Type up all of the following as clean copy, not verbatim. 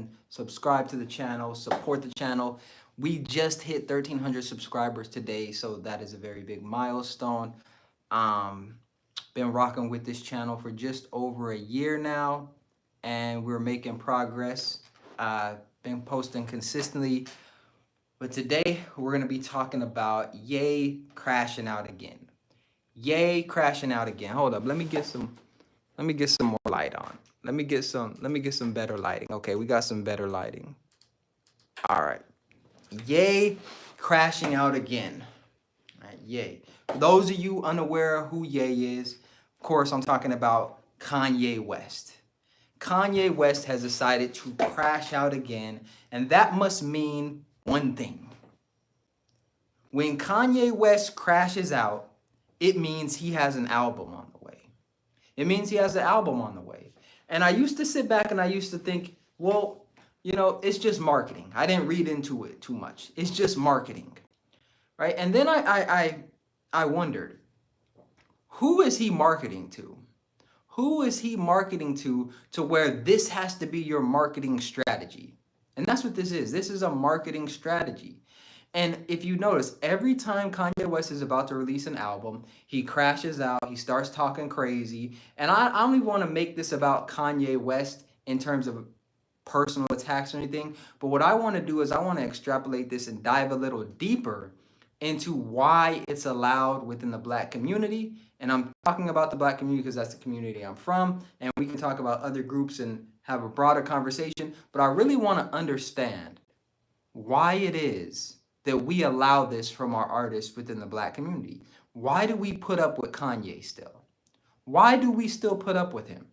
button, subscribe to the channel, support the channel. We just hit 1,300 subscribers today, so that is a very big milestone. Been rocking with this channel for just over a year now, and we're making progress. Been posting consistently, but today we're gonna be talking about Ye crashing out again. Ye crashing out again. Hold up, let me get some more light on. Let me get some better lighting. Okay, we got some better lighting. All right. Ye crashing out again. All right, Ye. For those of you unaware of who Ye is, of course, I'm talking about Kanye West. Kanye West has decided to crash out again, and that must mean one thing. When Kanye West crashes out, it means he has an album on the way. It means he has an album on the way. And I used to sit back and I used to think, well, you know, it's just marketing. I didn't read into it too much. It's just marketing, right? And then I wondered, who is he marketing to? Who is he marketing to where this has to be your marketing strategy? And that's what this is. This is a marketing strategy. And if you notice, every time Kanye West is about to release an album, he crashes out, he starts talking crazy. And I don't even want to make this about Kanye West in terms of personal attacks or anything. But what I want to do is I want to extrapolate this and dive a little deeper into why it's allowed within the Black community. And I'm talking about the Black community because that's the community I'm from. And we can talk about other groups and have a broader conversation. But I really want to understand why it is that we allow this from our artists within the Black community. Why do we put up with Kanye still? Why do we still put up with him?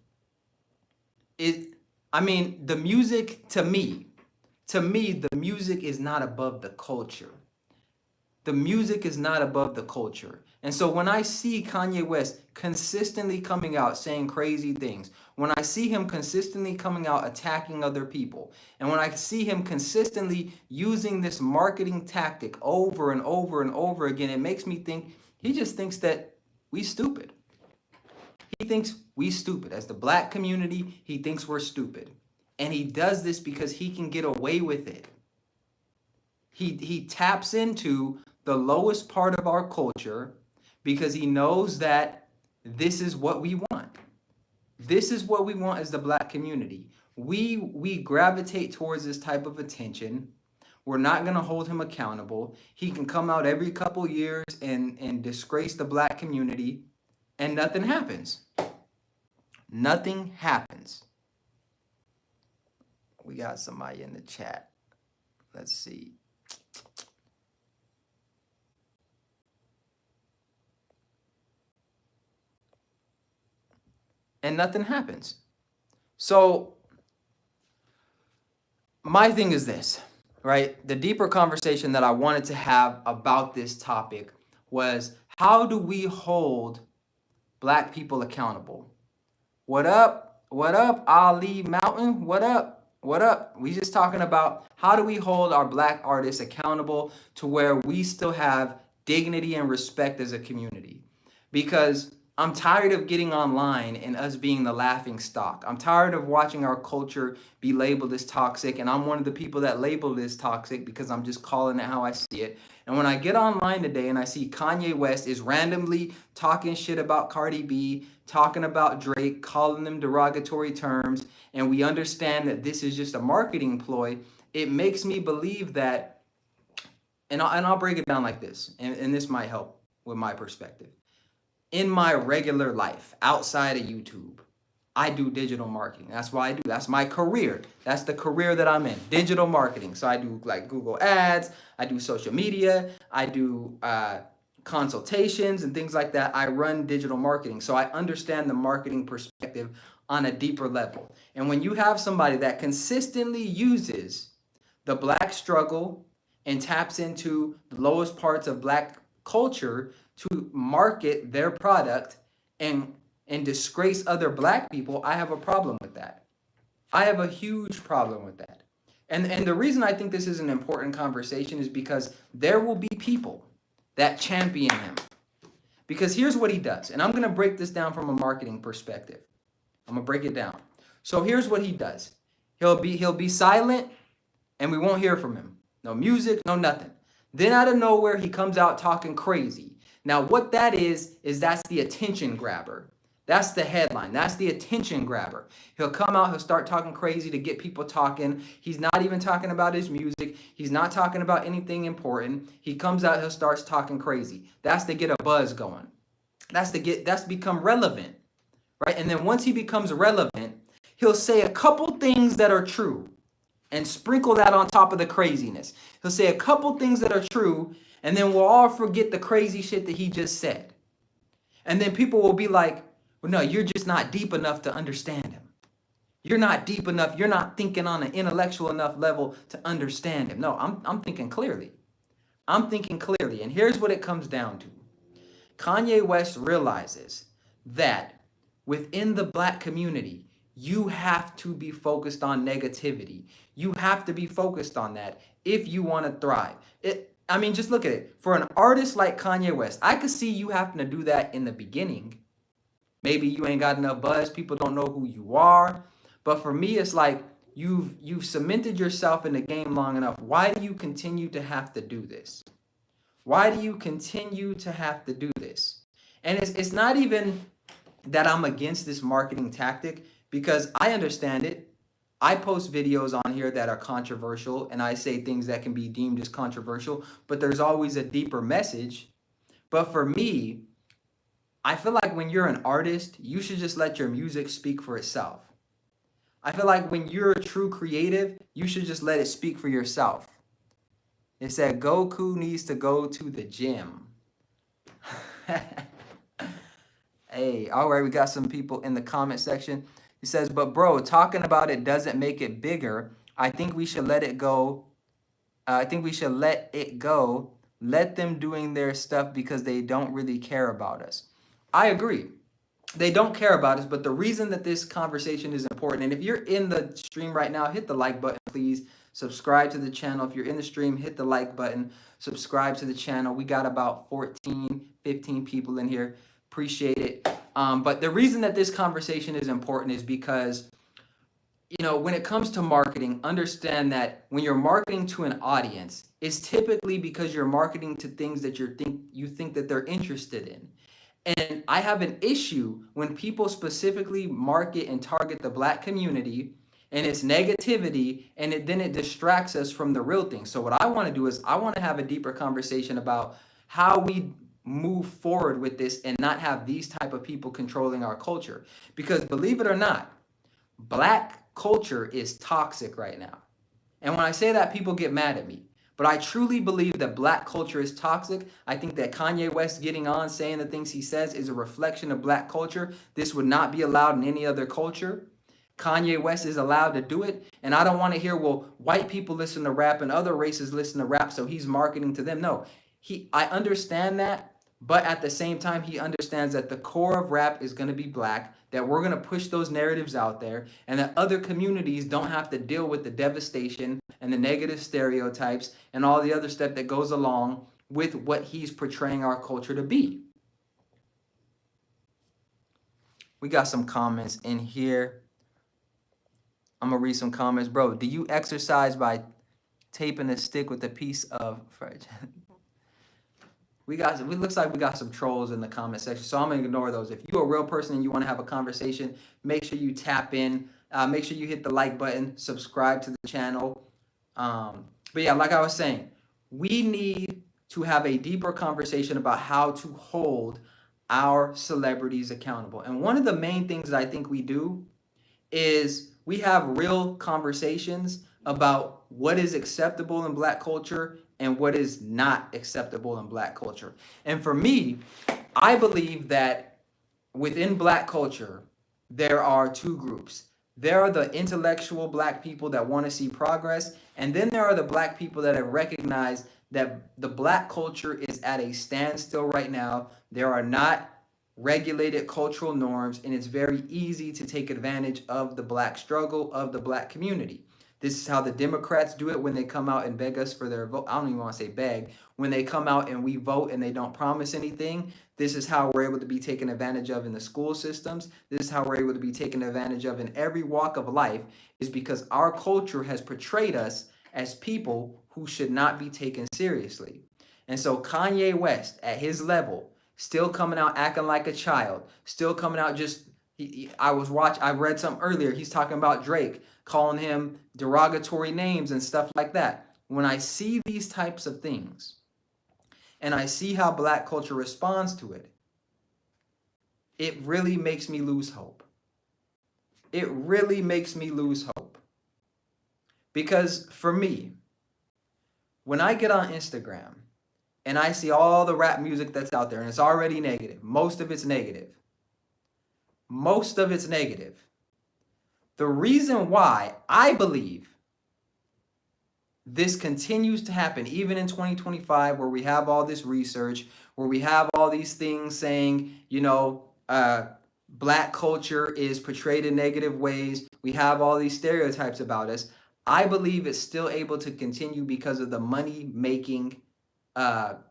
I mean, the music, to me, the music is not above the culture. The music is not above the culture. And so when I see Kanye West consistently coming out saying crazy things, when I see him consistently coming out attacking other people, and when I see him consistently using this marketing tactic over and over and over again, it makes me think he just thinks that we stupid. He thinks we stupid. As the Black community, he thinks we're stupid. And he does this because he can get away with it. He taps into the lowest part of our culture because he knows that this is what we want. This is what we want as the Black community. We gravitate towards this type of attention. We're not going to hold him accountable. He can come out every couple years and disgrace the Black community, and nothing happens. Nothing happens. We got somebody in the chat. Let's see. And nothing happens. So my thing is this, right? The deeper conversation that I wanted to have about this topic was, how do we hold Black people accountable? What up? What up, Ali Mountain? What up? What up? We just talking about how do we hold our Black artists accountable to where we still have dignity and respect as a community. Because I'm tired of getting online and us being the laughing stock. I'm tired of watching our culture be labeled as toxic, and I'm one of the people that labeled it as toxic because I'm just calling it how I see it. And when I get online today and I see Kanye West is randomly talking shit about Cardi B, talking about Drake, calling them derogatory terms, and we understand that this is just a marketing ploy, it makes me believe that, and I'll break it down like this, and this might help with my perspective. In my regular life, outside of YouTube, I do digital marketing. That's what I do. That's my career. That's the career that I'm in, digital marketing. So I do like Google ads, I do social media, I do consultations and things like that. I run digital marketing. So I understand the marketing perspective on a deeper level. And when you have somebody that consistently uses the Black struggle and taps into the lowest parts of Black culture to market their product and disgrace other Black people, I have a problem with that. I have a huge problem with that. And the reason I think this is an important conversation is because there will be people that champion him. Because here's what he does. And I'm going to break this down from a marketing perspective. I'm going to break it down. So here's what he does. He'll be silent and we won't hear from him. No music, no nothing. Then out of nowhere, he comes out talking crazy. Now, what that is that's the attention grabber. That's the headline. That's the attention grabber. He'll come out, he'll start talking crazy to get people talking. He's not even talking about his music. He's not talking about anything important. He comes out, he'll start talking crazy. That's to get a buzz going. That's to become relevant, right? And then once he becomes relevant, he'll say a couple things that are true and sprinkle that on top of the craziness. He'll say a couple things that are true, and then we'll all forget the crazy shit that he just said. And then people will be like, well, no, you're just not deep enough to understand him. You're not deep enough. You're not thinking on an intellectual enough level to understand him. No, I'm thinking clearly. I'm thinking clearly. And here's what it comes down to. Kanye West realizes that within the black community, you have to be focused on negativity. You have to be focused on that if you want to thrive. I mean, just look at it. For an artist like Kanye West, I could see you having to do that in the beginning. Maybe you ain't got enough buzz. People don't know who you are. But for me, it's like you've cemented yourself in the game long enough. Why do you continue to have to do this? Why do you continue to have to do this? And it's not even that I'm against this marketing tactic, because I understand it. I post videos on here that are controversial, and I say things that can be deemed as controversial, but there's always a deeper message. But for me, I feel like when you're an artist, you should just let your music speak for itself. I feel like when you're a true creative, you should just let it speak for yourself. It said Goku needs to go to the gym. Hey, all right, we got some people in the comment section. He says, but bro, talking about it doesn't make it bigger. I think we should let it go. Let them doing their stuff because they don't really care about us. I agree. They don't care about us, but the reason that this conversation is important, and if you're in the stream right now, hit the like button, please. Subscribe to the channel. If you're in the stream, hit the like button. Subscribe to the channel. We got about 14, 15 people in here. Appreciate it. But the reason that this conversation is important is because, you know, when it comes to marketing, understand that when you're marketing to an audience, it's typically because you're marketing to things that you think that they're interested in. And I have an issue when people specifically market and target the black community and it's negativity, and then it distracts us from the real thing. So what I want to do is I want to have a deeper conversation about how we move forward with this and not have these type of people controlling our culture. Because believe it or not, black culture is toxic right now. And when I say that, people get mad at me. But I truly believe that black culture is toxic. I think that Kanye West getting on, saying the things he says is a reflection of black culture. This would not be allowed in any other culture. Kanye West is allowed to do it. And I don't want to hear, well, white people listen to rap and other races listen to rap, so he's marketing to them. No, I understand that. But at the same time, he understands that the core of rap is going to be black, that we're going to push those narratives out there, and that other communities don't have to deal with the devastation and the negative stereotypes and all the other stuff that goes along with what he's portraying our culture to be. We got some comments in here. I'm going to read some comments. Bro, do you exercise by taping a stick with a piece of... It looks like we got some trolls in the comment section, so I'm going to ignore those. If you're a real person and you want to have a conversation, make sure you tap in. Make sure you hit the like button, subscribe to the channel. But yeah, like I was saying, we need to have a deeper conversation about how to hold our celebrities accountable. And one of the main things that I think we do is we have real conversations about what is acceptable in black culture and what is not acceptable in black culture. And for me, I believe that within black culture, there are two groups. There are the intellectual black people that want to see progress, and then there are the black people that have recognized that the black culture is at a standstill right now. There are not regulated cultural norms, and it's very easy to take advantage of the black struggle, of the black community. This is how the Democrats do it when they come out and beg us for their vote. I don't even want to say beg. When they come out and we vote and they don't promise anything, this is how we're able to be taken advantage of in the school systems. This is how we're able to be taken advantage of in every walk of life, is because our culture has portrayed us as people who should not be taken seriously. And so Kanye West, at his level, still coming out acting like a child, still coming out just, I read something earlier, he's talking about Drake, calling him derogatory names and stuff like that. When I see these types of things, and I see how black culture responds to it, it really makes me lose hope. It really makes me lose hope. Because for me, when I get on Instagram and I see all the rap music that's out there, and it's already negative, most of it's negative. Most of it's negative. The reason why I believe this continues to happen, even in 2025, where we have all this research, where we have all these things saying, black culture is portrayed in negative ways. We have all these stereotypes about us. I believe it's still able to continue because of the money-making ability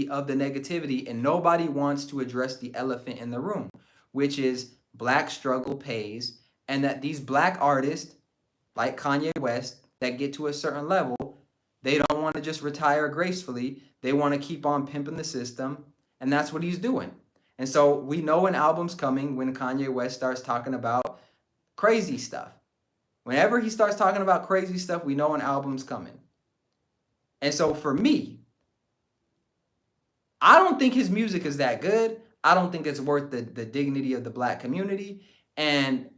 of the negativity, and nobody wants to address the elephant in the room, which is black struggle pays, and that these black artists like Kanye West that get to a certain level, they don't want to just retire gracefully. They want to keep on pimping the system, and that's what he's doing. And so we know an album's coming when Kanye West starts talking about crazy stuff. Whenever he starts talking about crazy stuff, we know an album's coming. And so for me, I don't think his music is that good. I don't think it's worth the dignity of the black community. And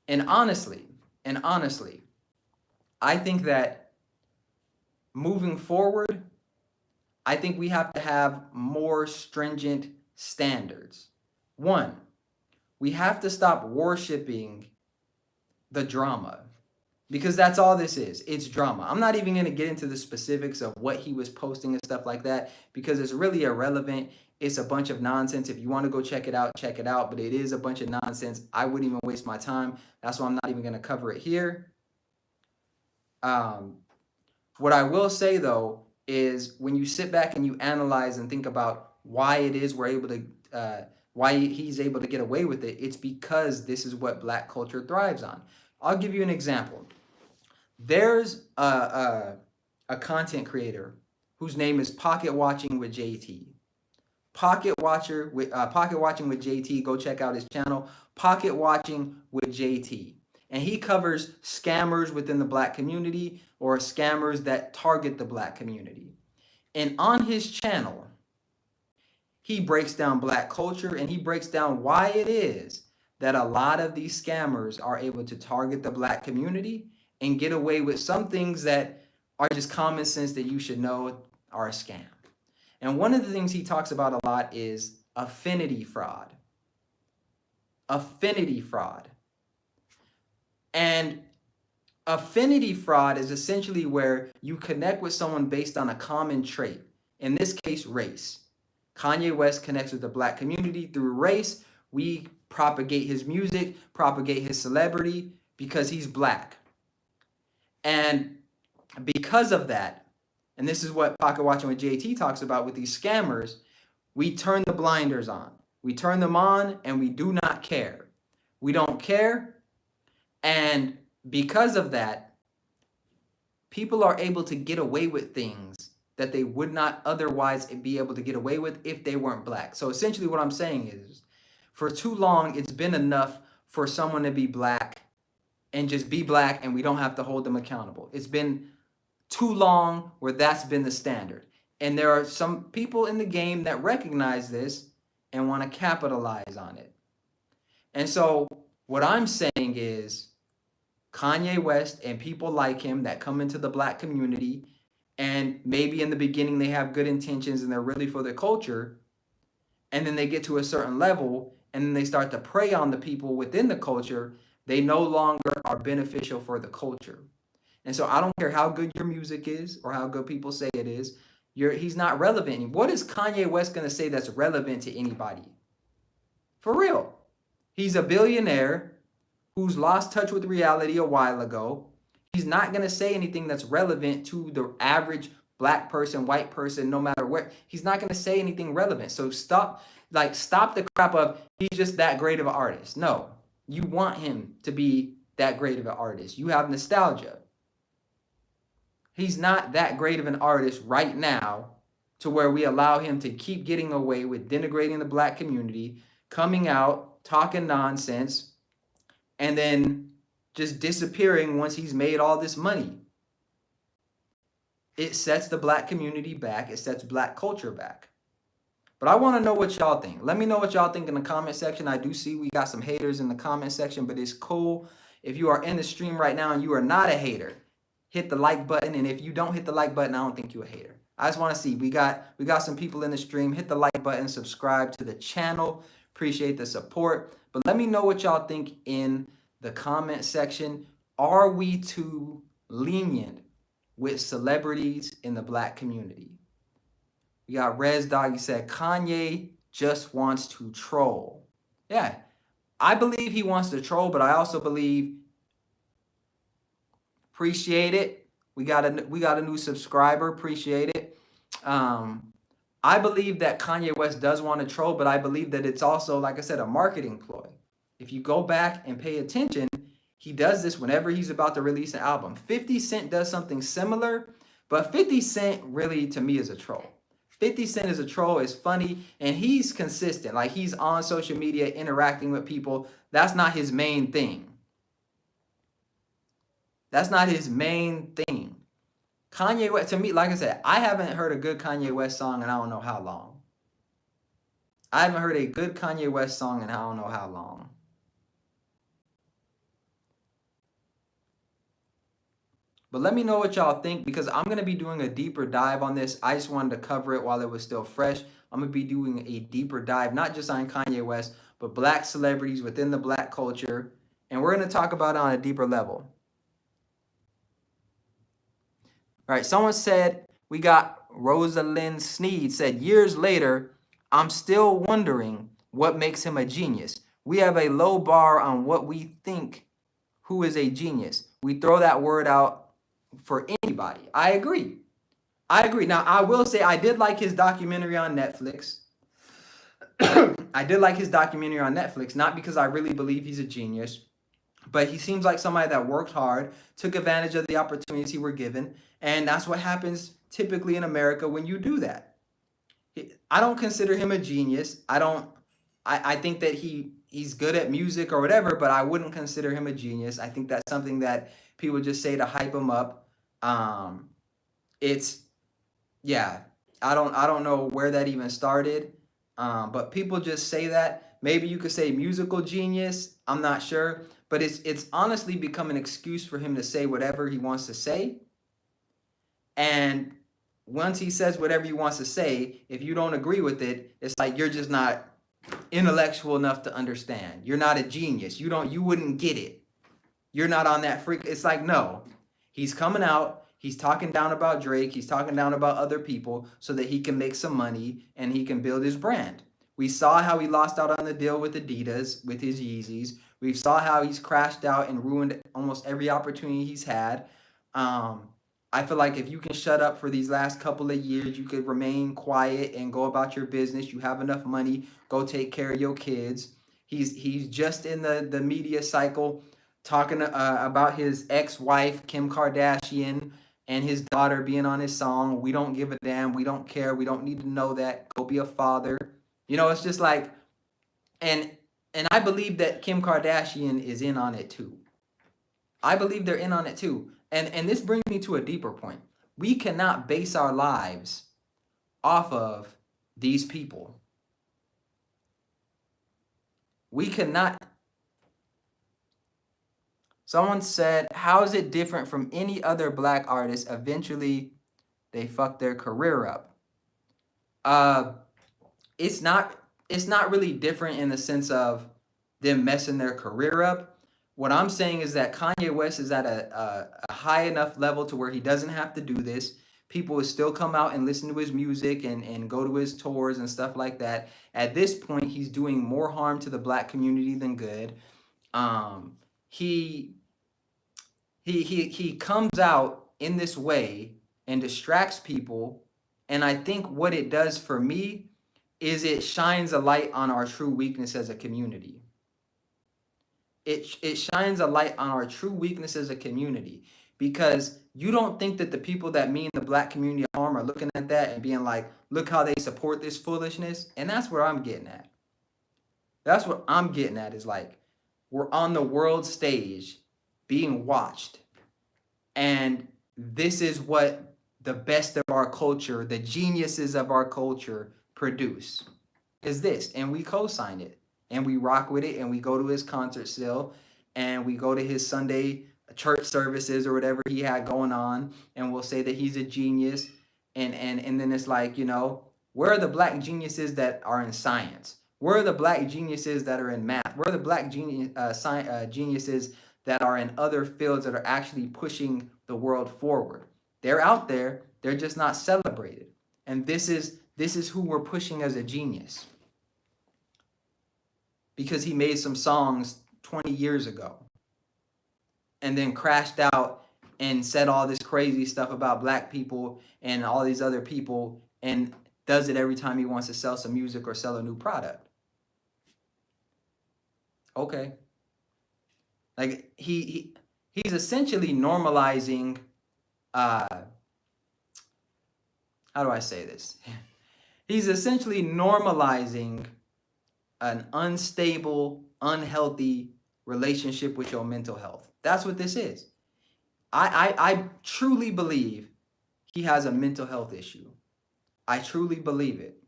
honestly, I think that moving forward, I think we have to have more stringent standards. One, we have to stop worshiping the drama, because that's all this is. It's drama. I'm not even going to get into the specifics of what he was posting and stuff like that, because it's really irrelevant. It's a bunch of nonsense. If you want to go check it out, check it out. But it is a bunch of nonsense. I wouldn't even waste my time. That's why I'm not even going to cover it here. What I will say, though, is when you sit back and you analyze and think about why it is we're able to, why he's able to get away with it, it's because this is what black culture thrives on. I'll give you an example. There's a content creator whose name is Pocket Watching with JT. Pocket Watching with JT. Go check out his channel, Pocket Watching with JT. And he covers scammers within the black community, or scammers that target the black community. And on his channel, he breaks down black culture, and he breaks down why it is that a lot of these scammers are able to target the black community and get away with some things that are just common sense that you should know are a scam. And one of the things he talks about a lot is affinity fraud. Affinity fraud. And affinity fraud is essentially where you connect with someone based on a common trait. In this case, race. Kanye West connects with the black community through race. We propagate his music, propagate his celebrity because he's black. And because of that, and this is what Pocket Watching with JT talks about with these scammers, we turn the blinders on. We turn them on and we do not care. We don't care. And because of that, people are able to get away with things that they would not otherwise be able to get away with if they weren't black. So essentially what I'm saying is, for too long, it's been enough for someone to be black and just be black, and we don't have to hold them accountable. It's been too long where that's been the standard. And there are some people in the game that recognize this and want to capitalize on it. And so what I'm saying is, Kanye West and people like him that come into the black community, and maybe in the beginning they have good intentions and they're really for the culture, and then they get to a certain level and then they start to prey on the people within the culture, they no longer are beneficial for the culture. And so I don't care how good your music is or how good people say it is, he's not relevant. What is Kanye West going to say that's relevant to anybody? For real. He's a billionaire who's lost touch with reality a while ago. He's not going to say anything that's relevant to the average black person, white person, no matter where. He's not going to say anything relevant. So stop the crap of he's just that great of an artist. No, you want him to be that great of an artist. You have nostalgia. He's not that great of an artist right now to where we allow him to keep getting away with denigrating the black community, coming out, talking nonsense, and then just disappearing once he's made all this money. It sets the black community back. It sets black culture back. But I want to know what y'all think. Let me know what y'all think in the comment section. I do see we got some haters in the comment section, but it's cool. If you are in the stream right now and you are not a hater, hit the like button. And if you don't hit the like button, I don't think you're a hater. I just want to see. We got some people in the stream. Hit the like button, subscribe to the channel. Appreciate the support. But let me know what y'all think in the comment section. Are we too lenient with celebrities in the black community? We got Rez Doggy said, Kanye just wants to troll. Yeah, I believe he wants to troll, but I also believe, appreciate it. We got a new subscriber, appreciate it. I believe that Kanye West does want to troll, but I believe that it's also, like I said, a marketing ploy. If you go back and pay attention, he does this whenever he's about to release an album. 50 Cent does something similar, but 50 Cent really, to me, is a troll. 50 Cent is a troll, is funny, and he's consistent. Like, he's on social media interacting with people. That's not his main thing. That's not his main thing. Kanye West, to me, like I said, I haven't heard a good Kanye West song in I don't know how long. I haven't heard a good Kanye West song in I don't know how long. But let me know what y'all think, because I'm going to be doing a deeper dive on this. I just wanted to cover it while it was still fresh. I'm going to be doing a deeper dive, not just on Kanye West, but black celebrities within the black culture. And we're going to talk about it on a deeper level. All right, someone said, we got Rosalind Sneed said, years later, I'm still wondering what makes him a genius. We have a low bar on what we think who is a genius. We throw that word out for anybody. I agree. Now, I will say I did like his documentary on Netflix. I did like his documentary on Netflix, not because I really believe he's a genius, but he seems like somebody that worked hard, took advantage of the opportunities he were given, and that's what happens typically in America when you do that. I don't consider him a genius. I think that he's good at music or whatever, but I wouldn't consider him a genius. I think that's something that people just say to hype him up. I don't know where that even started. But people just say that. Maybe you could say musical genius. I'm not sure. But it's honestly become an excuse for him to say whatever he wants to say. And once he says whatever he wants to say, if you don't agree with it, it's like you're just not intellectual enough to understand. You're not a genius. You wouldn't get it. You're not on that freak. It's like, no. He's coming out. He's talking down about Drake. He's talking down about other people so that he can make some money and he can build his brand. We saw how he lost out on the deal with Adidas, with his Yeezys. We saw how he's crashed out and ruined almost every opportunity he's had. I feel like if you can shut up for these last couple of years, you could remain quiet and go about your business. You have enough money. Go take care of your kids. He's just in the media cycle talking about his ex-wife, Kim Kardashian, and his daughter being on his song. We don't give a damn. We don't care. We don't need to know that. Go be a father. You know, it's just like, and I believe that Kim Kardashian is in on it too. I believe they're in on it too. And this brings me to a deeper point. We cannot base our lives off of these people. We cannot. Someone said, how is it different from any other black artist? Eventually, they fuck their career up. It's not really different in the sense of them messing their career up. What I'm saying is that Kanye West is at a high enough level to where he doesn't have to do this. People will still come out and listen to his music and go to his tours and stuff like that. At this point, he's doing more harm to the black community than good. he he comes out in this way and distracts people. And I think what it does for me is it shines a light on our true weakness as a community. It shines a light on our true weakness as a community, because you don't think that the people that mean the black community harm are looking at that and being like, look how they support this foolishness. And that's where I'm getting at. That's what I'm getting at, is like, we're on the world stage being watched. And this is what the best of our culture, the geniuses of our culture produce, is this. And we co-sign it and we rock with it, and we go to his concert still, and we go to his Sunday church services or whatever he had going on, and we'll say that he's a genius. And then it's like, where are the black geniuses that are in science? Where are the black geniuses that are in math? Where are the black geniuses that are in other fields that are actually pushing the world forward? They're out there. They're just not celebrated. And this is who we're pushing as a genius, because he made some songs 20 years ago and then crashed out and said all this crazy stuff about black people and all these other people, and does it every time he wants to sell some music or sell a new product. Okay. Like he's essentially normalizing, how do I say this? He's essentially normalizing an unstable, unhealthy relationship with your mental health. That's what this is. I truly believe he has a mental health issue. I truly believe it.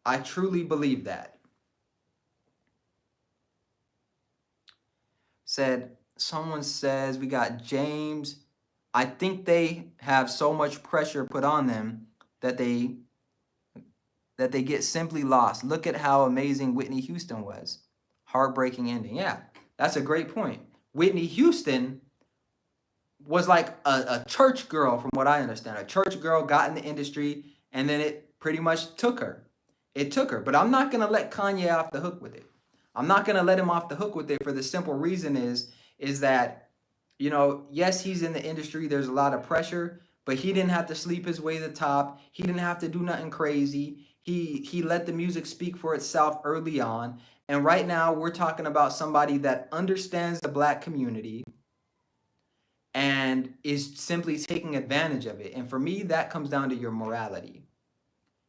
I truly believe that. Someone says, we got James. I think they have so much pressure put on them that they get simply lost. Look at how amazing Whitney Houston was. Heartbreaking ending. Yeah, that's a great point. Whitney Houston was like a church girl, from what I understand. A church girl, got in the industry, and then it pretty much took her. It took her. But I'm not going to let Kanye off the hook with it. I'm not going to let him off the hook with it, for the simple reason is that, yes, he's in the industry. There's a lot of pressure, but he didn't have to sleep his way to the top. He didn't have to do nothing crazy. He let the music speak for itself early on. And right now we're talking about somebody that understands the black community and is simply taking advantage of it. And for me, that comes down to your morality.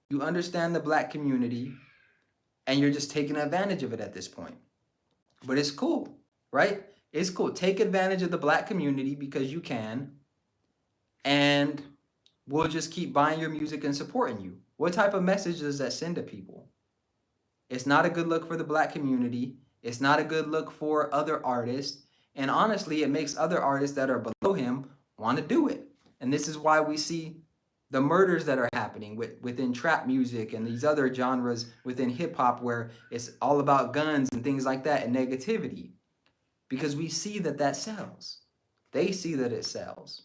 You understand the black community, and you're just taking advantage of it at this point. But it's cool, right? It's cool. Take advantage of the black community because you can, and we'll just keep buying your music and supporting you. What type of message does that send to people? It's not a good look for the black community. It's not a good look for other artists. And honestly, it makes other artists that are below him want to do it. And this is why we see the murders that are happening within trap music and these other genres within hip hop, where it's all about guns and things like that and negativity, because we see that sells. They see that it sells.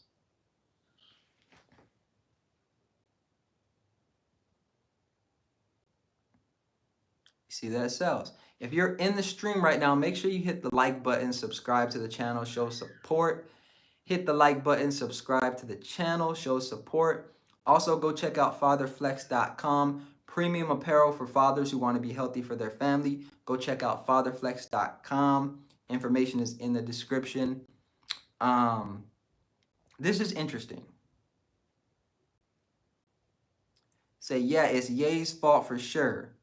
You see that it sells. If you're in the stream right now, make sure you hit the like button, subscribe to the channel, show support. Hit the like button, subscribe to the channel, show support. Also, go check out fatherflex.com, premium apparel for fathers who want to be healthy for their family. Go check out fatherflex.com. Information is in the description. This is interesting. Say, yeah, it's Ye's fault for sure.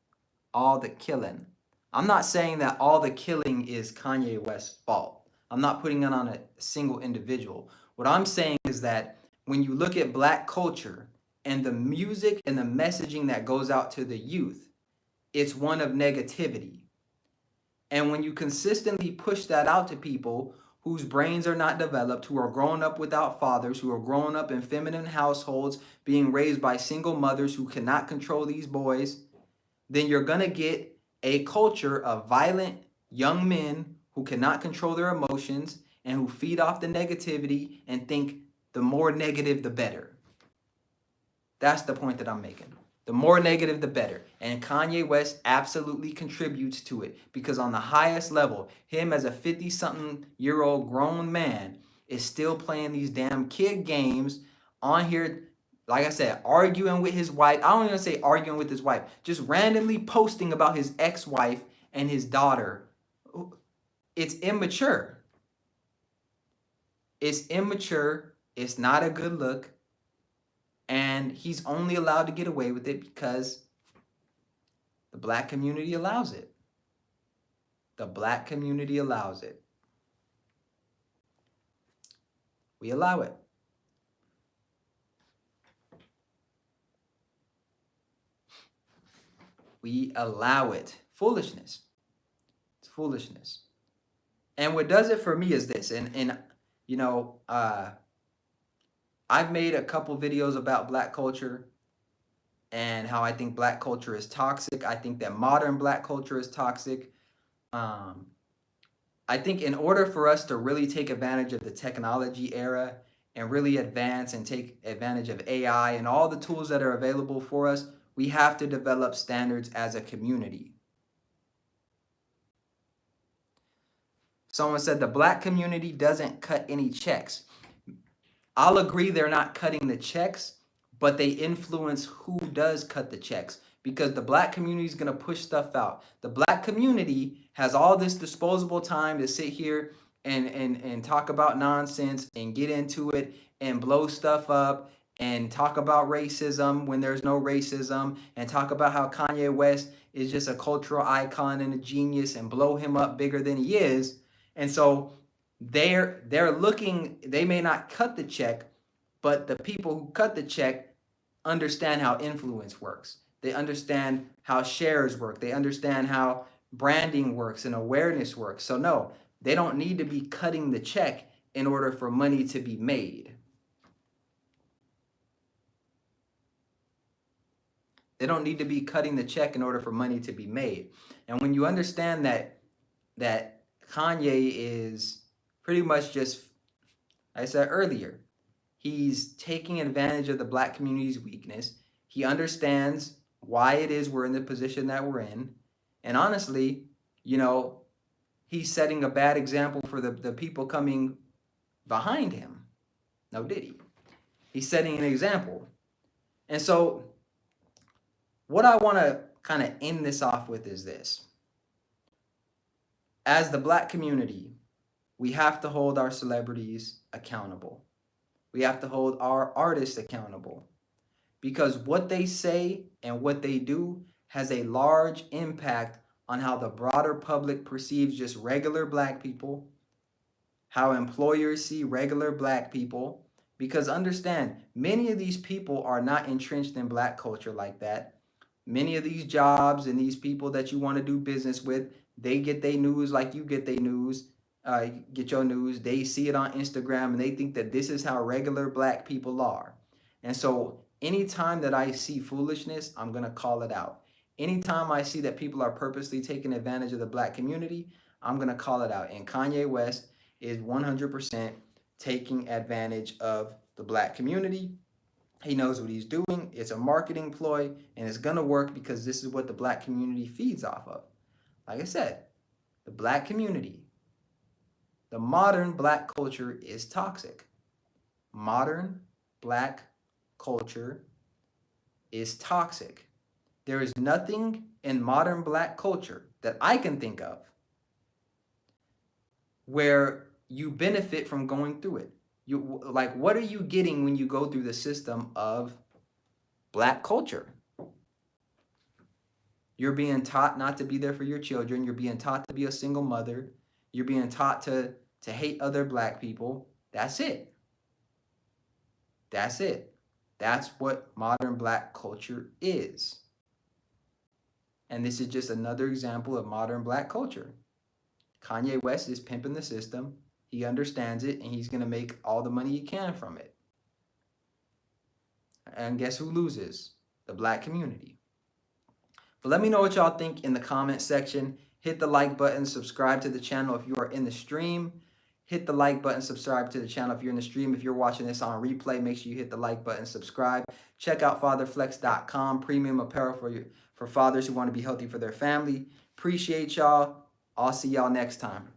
All the killing. I'm not saying that all the killing is Kanye West's fault. I'm not putting it on a single individual. What I'm saying is that when you look at black culture and the music and the messaging that goes out to the youth, it's one of negativity. And when you consistently push that out to people whose brains are not developed, who are growing up without fathers, who are growing up in feminine households, being raised by single mothers who cannot control these boys, then you're going to get a culture of violent young men who cannot control their emotions and who feed off the negativity and think the more negative, the better. That's the point that I'm making. The more negative, the better. And Kanye West absolutely contributes to it because on the highest level, him as a 50-something-year-old grown man is still playing these damn kid games on here. Like I said, arguing with his wife. I don't even say arguing with his wife. Just randomly posting about his ex-wife and his daughter. It's immature. It's immature. It's not a good look. And he's only allowed to get away with it because the black community allows it. The black community allows it. We allow it. We allow it. Foolishness. It's foolishness. And what does it for me is this. And you know, I've made a couple videos about black culture and how I think black culture is toxic. I think that modern black culture is toxic. I think in order for us to really take advantage of the technology era and really advance and take advantage of AI and all the tools that are available for us, we have to develop standards as a community. Someone said the black community doesn't cut any checks. I'll agree they're not cutting the checks, but they influence who does cut the checks because the black community is going to push stuff out. The black community has all this disposable time to sit here and talk about nonsense and get into it and blow stuff up and talk about racism when there's no racism and talk about how Kanye West is just a cultural icon and a genius and blow him up bigger than he is. And so they're looking, they may not cut the check, but the people who cut the check understand how influence works. They understand how shares work. They understand how branding works and awareness works. So no, they don't need to be cutting the check in order for money to be made. They don't need to be cutting the check in order for money to be made. And when you understand that Kanye is pretty much just, like I said earlier, he's taking advantage of the black community's weakness. He understands why it is we're in the position that we're in. And honestly, you know, he's setting a bad example for the people coming behind him. No, did he? He's setting an example. And so what I want to kind of end this off with is this. As the black community, we have to hold our celebrities accountable. We have to hold our artists accountable because what they say and what they do has a large impact on how the broader public perceives just regular black people, how employers see regular black people. Because understand, many of these people are not entrenched in black culture like that. Many of these jobs and these people that you want to do business with, they get their news like you get their news. Get your news. They see it on Instagram and they think that this is how regular black people are. And so anytime that I see foolishness, I'm going to call it out. Anytime I see that people are purposely taking advantage of the black community, I'm going to call it out. And Kanye West is 100% taking advantage of the black community. He knows what he's doing. It's a marketing ploy and it's going to work because this is what the black community feeds off of. Like I said, the black community, the modern black culture is toxic. Modern black culture is toxic. There is nothing in modern black culture that I can think of where you benefit from going through it. You like, what are you getting when you go through the system of black culture? You're being taught not to be there for your children. You're being taught to be a single mother. You're being taught to hate other black people. That's it. That's it. That's what modern black culture is. And this is just another example of modern black culture. Kanye West is pimping the system. He understands it, and he's going to make all the money he can from it. And guess who loses? The black community. But let me know what y'all think in the comment section. Hit the like button, subscribe to the channel if you are in the stream. hit the like button, subscribe to the channel. If you're in the stream, if you're watching this on replay, make sure you hit the like button, subscribe. Check out fatherflex.com, premium apparel for fathers who want to be healthy for their family. Appreciate y'all. I'll see y'all next time.